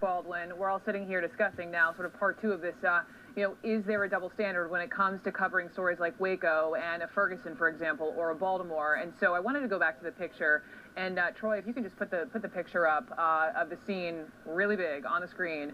Baldwin, we're all sitting here discussing now sort of part two of this, is there a double standard when it comes to covering stories like Waco and a Ferguson, for example, or a Baltimore? And so I wanted to go back to the picture. And Troy, if you can just put the picture up of the scene really big on the screen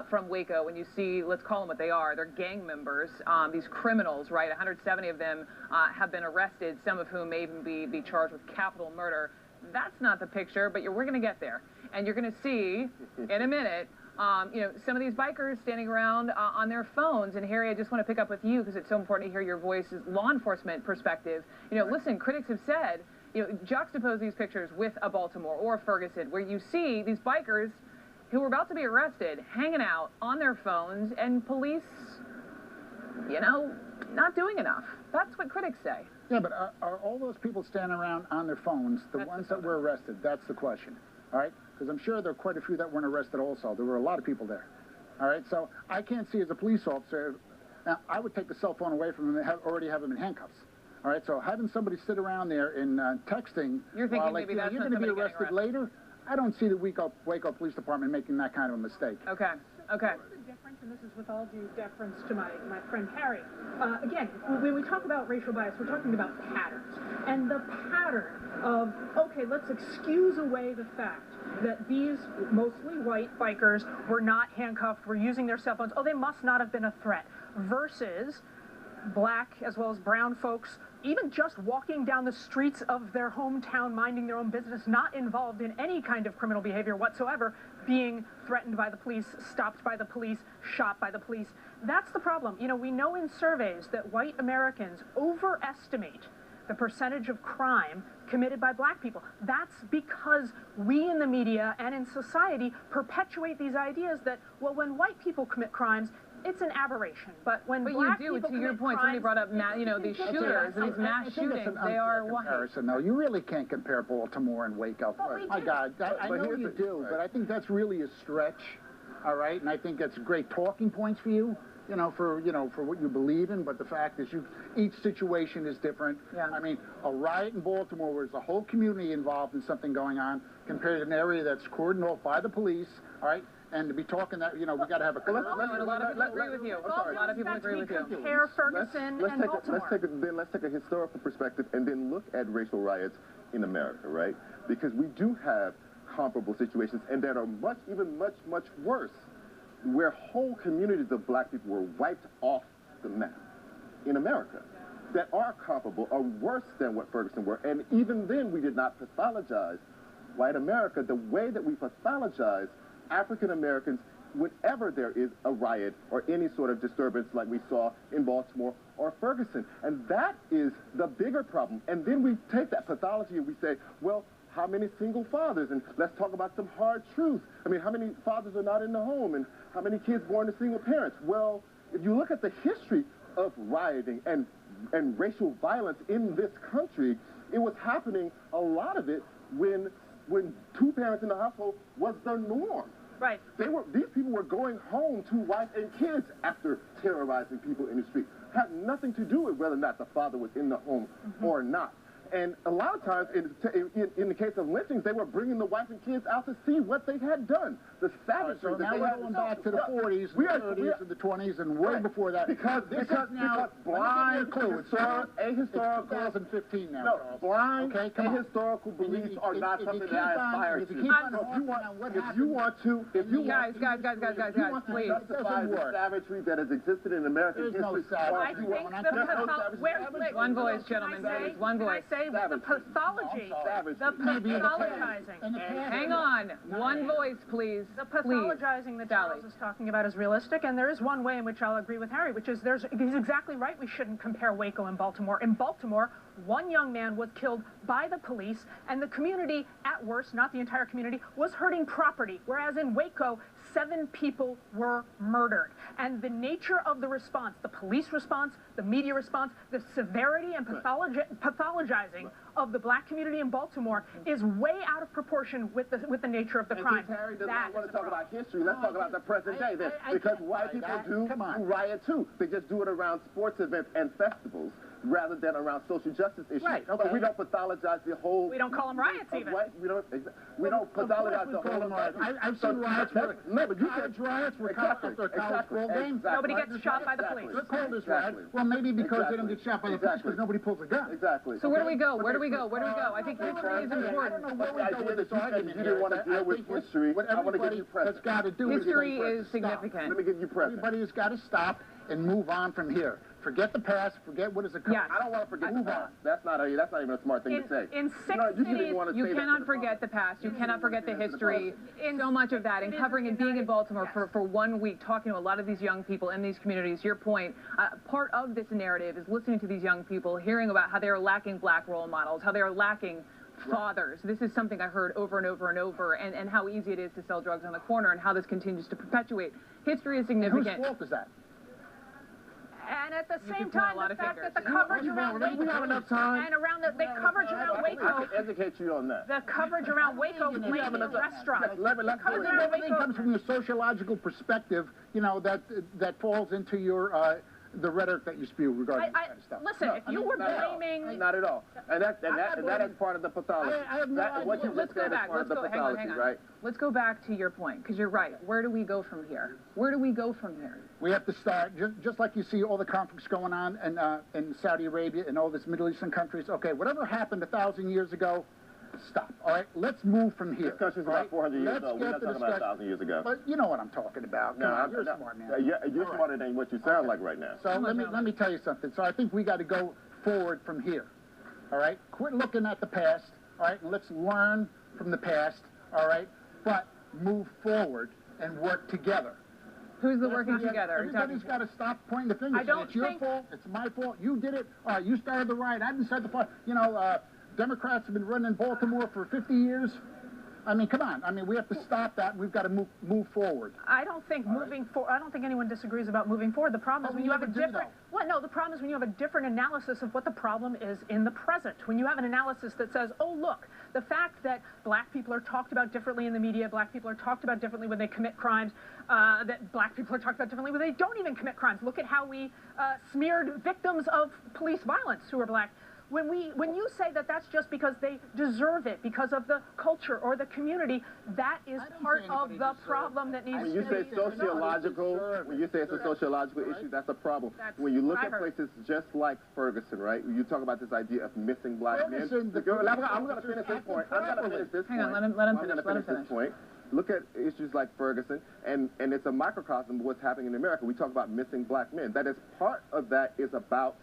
from Waco, when you see, let's call them what they are, they're gang members, these criminals, right? 170 of them have been arrested, some of whom may even be charged with capital murder. That's not the picture, but we're going to get there. And you're going to see in a minute, some of these bikers standing around on their phones. And Harry, I just want to pick up with you because it's so important to hear your voice as law enforcement perspective. Listen, critics have said, juxtapose these pictures with a Baltimore or a Ferguson, where you see these bikers who are about to be arrested hanging out on their phones and police, not doing enough. That's what critics say. Yeah, but are all those people standing around on their phones the ones that were arrested? That's the question, all right? Because I'm sure there are quite a few that weren't arrested also. There were a lot of people there, all right? So I can't see as a police officer, now I would take the cell phone away from them and already have them in handcuffs, all right? So having somebody sit around there and texting, you're thinking maybe that's you're going to be arrested later, I don't see the Waco Police Department making that kind of a mistake. Okay. And this is with all due deference to my friend Harry. Again, when we talk about racial bias, we're talking about patterns. And the pattern of, okay, let's excuse away the fact that these mostly white bikers were not handcuffed, were using their cell phones. Oh, they must not have been a threat. Versus black as well as brown folks, even just walking down the streets of their hometown, minding their own business, not involved in any kind of criminal behavior whatsoever, being threatened by the police, stopped by the police, shot by the police. That's the problem. We know in surveys that white Americans overestimate the percentage of crime committed by black people. That's because we in the media and in society perpetuate these ideas that, well, when white people commit crimes, it's an aberration. But when black people to your point, somebody brought up these shooters and these mass shootings, they are white. No, you really can't compare Baltimore and Waco. My God, I know you do, but I think that's really a stretch, all right? And I think that's great talking points for you, for what you believe in, but the fact is each situation is different. Yeah. I mean, a riot in Baltimore where there's a whole community involved in something going on compared to an area that's cordoned off by the police, all right? And to be talking that, we got to have a... A lot of people agree with you. A lot of people agree with you. Compare Ferguson and Baltimore. Let's take a historical perspective and then look at racial riots in America, right? Because we do have comparable situations and that are much worse, where whole communities of black people were wiped off the map in America, that are comparable, are worse than what Ferguson were. And even then, we did not pathologize white America the way that we pathologize African Americans whenever there is a riot or any sort of disturbance like we saw in Baltimore or Ferguson. And that is the bigger problem. And then we take that pathology and we say, well, how many single fathers? And let's talk about some hard truth. I mean, how many fathers are not in the home? And how many kids born to single parents? Well, if you look at the history of rioting and racial violence in this country, it was happening, a lot of it, when two parents in the household was the norm. Right. These people were going home to wife and kids after terrorizing people in the street. Had nothing to do with whether or not the father was in the home or not. And a lot of times, in the case of lynchings, they were bringing the wife and kids out to see what they had done. The savagery so now we're going back to the 40s, and the 30s, and the 20s, and way before that. Because blind, ahistorical, 2015 now. No, blind, ahistorical beliefs are not something that I aspire to. If you want to please. justify the savagery that has existed in American history, one voice, gentlemen, please. One voice. The pathology, the pathologizing. Hang on. One voice, please. The pathologizing that Charles is talking about is realistic, and there is one way in which I'll agree with Harry, which is he's exactly right. We shouldn't compare Waco and Baltimore. In Baltimore, one young man was killed by the police, and the community, at worst, not the entire community, was hurting property, whereas in Waco, 7 people were murdered. And the nature of the response, the police response, the media response, the severity and pathologizing of the black community in Baltimore is way out of proportion with the nature of the crime. Since Harry does not want to talk about history, let's talk about the present day then. Because white people do riot too. They just do it around sports events and festivals rather than around social justice issues. Right, okay. But we don't pathologize the whole... We don't call them riots even. We don't pathologize the whole... I've seen riots where college riots were caught after a college ball game. Nobody gets shot by the police. They're called as riot. Well, maybe because they don't get shot by the police because nobody pulls a gun. Exactly. So where do we go? Where do we go? Where do we go? I think history is important. I don't know where we go with this argument. You didn't want to deal with history. I want to give you present. What's got to do History is significant. Let me give you present. Everybody has got to stop and move on from here. Forget the past. Forget what has occurred. Yeah. I don't want to forget the past. That's not even a smart thing to say. In six cities, you cannot forget the past. You cannot forget the history. So much of that, and covering and being in Baltimore for 1 week, talking to a lot of these young people in these communities. Your point, part of this narrative is listening to these young people, hearing about how they are lacking black role models, how they are lacking fathers. This is something I heard over and over and over, and how easy it is to sell drugs on the corner, and how this continues to perpetuate. History is significant. Whose fault is that? And at the same point time, a lot the of fact fingers. that the coverage around Waco, we have enough time. and around the coverage around I Waco, can educate you on that. the coverage around Waco blamed the restaurant. Let's do it. Everything comes from your sociological perspective, you know, that falls into your the rhetoric that you spew regarding that kind of stuff. Listen, if you were blaming... Not at all. And that is part of the pathology. What you Let's just go said is back. part of the Hang on, pathology, right? Let's go back to your point, because you're right. Where do we go from here? Where do we go from here? We have to start, just like you see all the conflicts going on in Saudi Arabia and all these Middle Eastern countries. Okay, whatever happened 1,000 years ago, stop. All right, let's move from here. This country's about 400 years old. We're not talking about 1,000 years ago. But you know what I'm talking about. Come on, you're a smart man. You're smarter than what you sound like right now. So let me tell you something. So I think we got to go forward from here. All right, quit looking at the past. All right, and let's learn from the past. All right, but move forward and work together. Who's the working together? Everybody's got to stop pointing the finger. It's your fault. It's my fault. You did it. All right, you started the riot. I didn't start the fight. You know, Democrats have been running Baltimore for 50 years. I mean, come on. I mean, we have to stop that. We've got to move forward. I don't think I don't think anyone disagrees about moving forward. The problem is when you have a different... Well, no, the problem is when you have a different analysis of what the problem is in the present. When you have an analysis that says, oh, look, the fact that black people are talked about differently in the media, black people are talked about differently when they commit crimes, that black people are talked about differently when they don't even commit crimes. Look at how we smeared victims of police violence who are black. When you say that that's just because they deserve it, because of the culture or the community, that is part of the problem that needs to be... When you say sociological, when you say it's a sociological issue, that's a problem. When you look at places just like Ferguson, right? You talk about this idea of missing black men. I'm going to finish this point. Hang on, let him finish this point. Look at issues like Ferguson, and it's a microcosm of what's happening in America. We talk about missing black men. That is part of that is about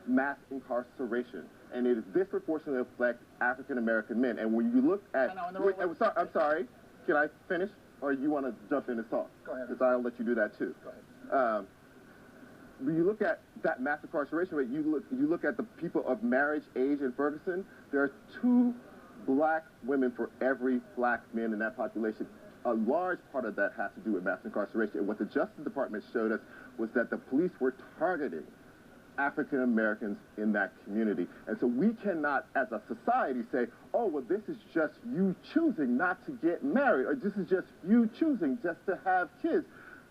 mass incarceration, and it is disproportionately affects African American men. And when you look at, I'm sorry, can I finish, or you want to jump in and talk? Go ahead. Because I'll let you do that too. Go ahead. When you look at that mass incarceration rate, you look at the people of marriage age in Ferguson. There are 2 black women for every black man in that population. A large part of that has to do with mass incarceration. And what the Justice Department showed us was that the police were targeting African Americans in that community. And so we cannot, as a society, say, oh, well, this is just you choosing not to get married, or this is just you choosing just to have kids.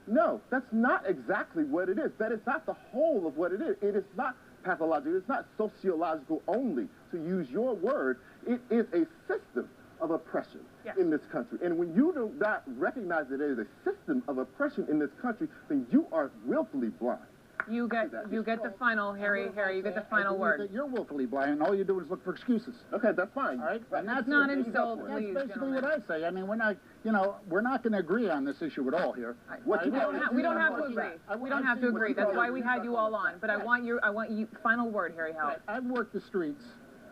No, that's not exactly what it is. That is not the whole of what it is. It is not pathological. It's not sociological only, to use your word. It is a system of oppression in this country. And when you do not recognize that it is a system of oppression in this country, then you are willfully blind. You get the final, Harry, you get the final word. That you're willfully blind, and all you do is look for excuses. Okay, that's fine. All right? And that's not insult, please, That's basically what I say. I mean, we're not going to agree on this issue at all here. We don't have to agree. We don't have to agree. That's why we had you all on. But I want you, final word, Harry Howard. I've worked the streets.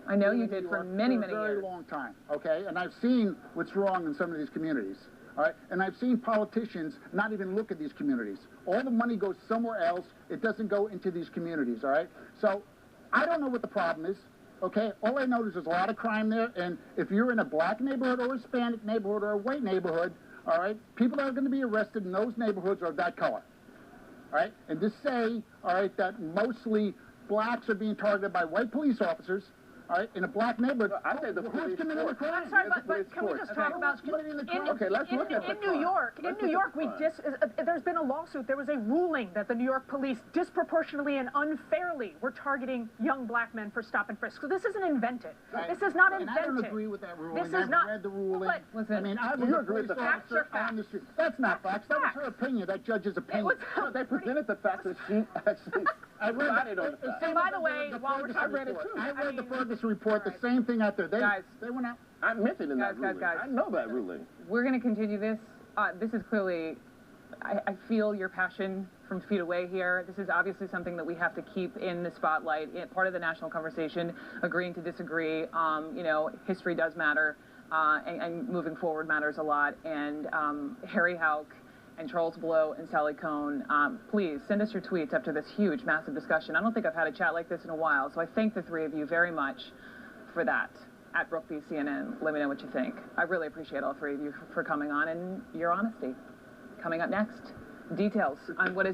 I know you did for many, many years. For a very long time, okay? And I've seen what's wrong in some of these communities. All right, and I've seen politicians not even look at these communities. All the money goes somewhere else. It doesn't go into these communities, all right? So I don't know what the problem is, okay? All I know is there's a lot of crime there, and if you're in a black neighborhood or a Hispanic neighborhood or a white neighborhood, all right, people that are going to be arrested in those neighborhoods are of that color, all right? And to say, all right, that mostly blacks are being targeted by white police officers, all right, in a black neighborhood, I say the who's police committing the force. crime? I'm sorry, Here's the but police can we force. just talk about Okay, let's look at the in New crime. York? Let's In New look at York, the crime. there's been a lawsuit. There was a ruling that the New York police disproportionately and unfairly were targeting young black men for stop and frisk. So this isn't invented. This is not And invented. I don't agree with that ruling. This is I've not. read the ruling. But Listen, I mean, I was you a agree with police the facts? officer Facts are on the facts. street. That's not facts. That was Facts. her opinion, that judge's opinion. No, they presented the facts and she actually decided on the facts. And by the way, while we're I read it too. I read the Ferguson report, the same thing out there. They went out. I mentioned in that Guys, ruling. guys. I know that ruling. We're going to continue this. This is clearly, I feel your passion from feet away here. This is obviously something that we have to keep in the spotlight, part of the national conversation, agreeing to disagree. You know, history does matter, and moving forward matters a lot. And Harry Houck and Charles Blow and Sally Cohn, please send us your tweets after this huge, massive discussion. I don't think I've had a chat like this in a while, so I thank the three of you very much for that. At Brookby CNN, let me know what you think. I really appreciate all three of you for coming on and your honesty. Coming up next, details on what is